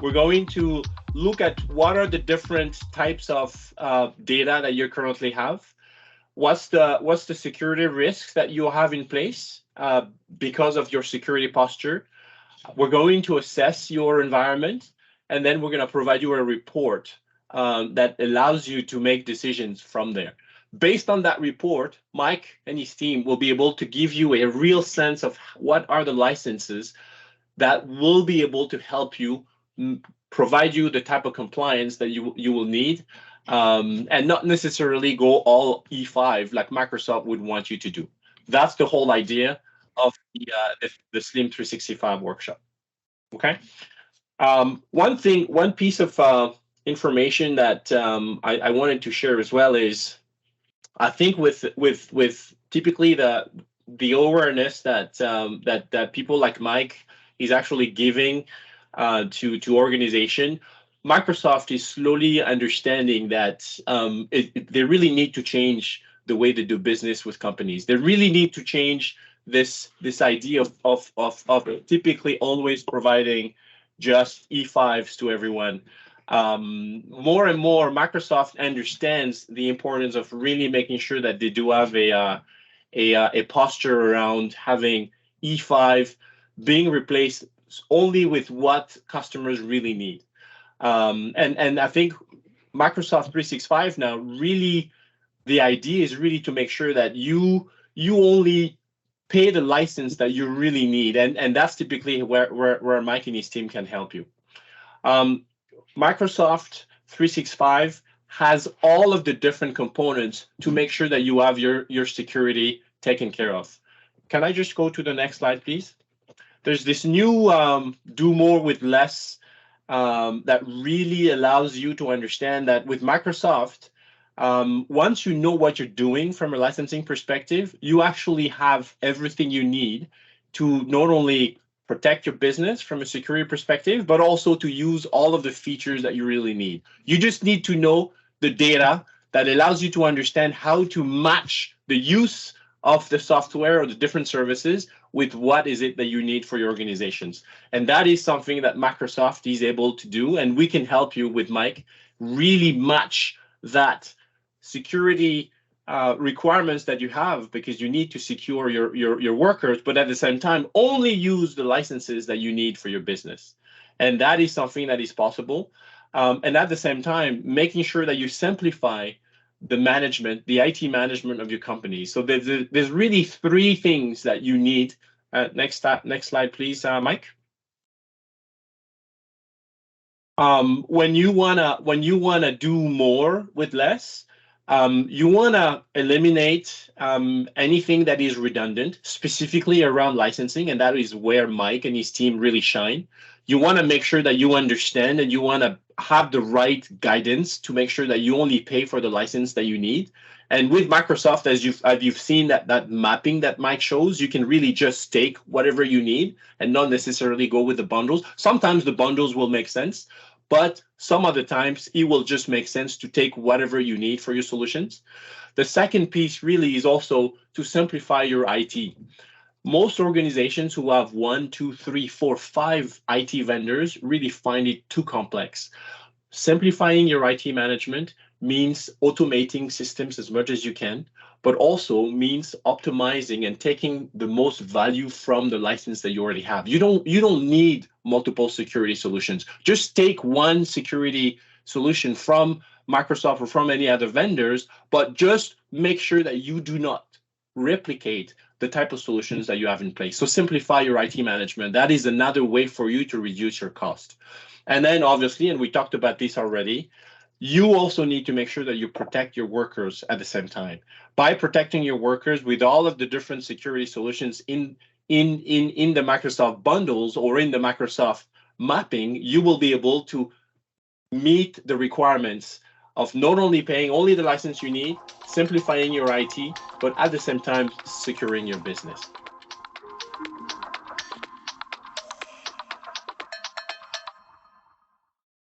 We're going to look at what are the different types of data that you currently have. What's the security risks that you have in place because of your security posture? We're going to assess your environment, and then we're going to provide you a report that allows you to make decisions from there. Based on that report, Mike and his team will be able to give you a real sense of what are the licenses that will be able to help you provide you the type of compliance that you will need, and not necessarily go all E5 like Microsoft would want you to do. That's the whole idea of the Slim 365 workshop. Okay. One piece of information that I wanted to share as well is, I think with typically the awareness that that people like Mike is actually giving to organization, Microsoft is slowly understanding that they really need to change the way they do business with companies. They really need to change this idea of typically always providing just E5s to everyone. More and more, Microsoft understands the importance of really making sure that they do have a posture around having E5 being replaced only with what customers really need. And I think Microsoft 365 now really, the idea is really to make sure that you only pay the license that you really need, and that's typically where Mike and his team can help you. Microsoft 365 has all of the different components to make sure that you have your security taken care of. Can I just go to the next slide, please? There's this new do more with less that really allows you to understand that with Microsoft, once you know what you're doing from a licensing perspective, you actually have everything you need to not only protect your business from a security perspective, but also to use all of the features that you really need. You just need to know the data that allows you to understand how to match the use of the software or the different services with what is it that you need for your organizations. And that is something that Microsoft is able to do, and we can help you with Mike really match that security requirements that you have, because you need to secure your workers, but at the same time only use the licenses that you need for your business. And that is something that is possible. And at the same time, making sure that you simplify the management, the IT management of your company. So there's really three things that you need. Next slide, please, Mike. When you wanna do more with less, you wanna eliminate anything that is redundant, specifically around licensing, and that is where Mike and his team really shine. You wanna make sure that you understand, and you wanna have the right guidance to make sure that you only pay for the license that you need. And with Microsoft, as you've seen that mapping that Mike shows, you can really just take whatever you need and not necessarily go with the bundles. Sometimes the bundles will make sense, but some other times it will just make sense to take whatever you need for your solutions. The second piece really is also to simplify your IT. Most organizations who have 1, 2, 3, 4, 5 IT vendors really find it too complex. Simplifying your IT management means automating systems as much as you can, but also means optimizing and taking the most value from the license that you already have. You don't need multiple security solutions. Just take one security solution from Microsoft or from any other vendors, but just make sure that you do not replicate the type of solutions that you have in place. So simplify your IT management. That is another way for you to reduce your cost. And then obviously, and we talked about this already, you also need to make sure that you protect your workers at the same time. By protecting your workers with all of the different security solutions in the Microsoft bundles or in the Microsoft mapping, you will be able to meet the requirements of not only paying only the license you need, simplifying your IT, but at the same time securing your business.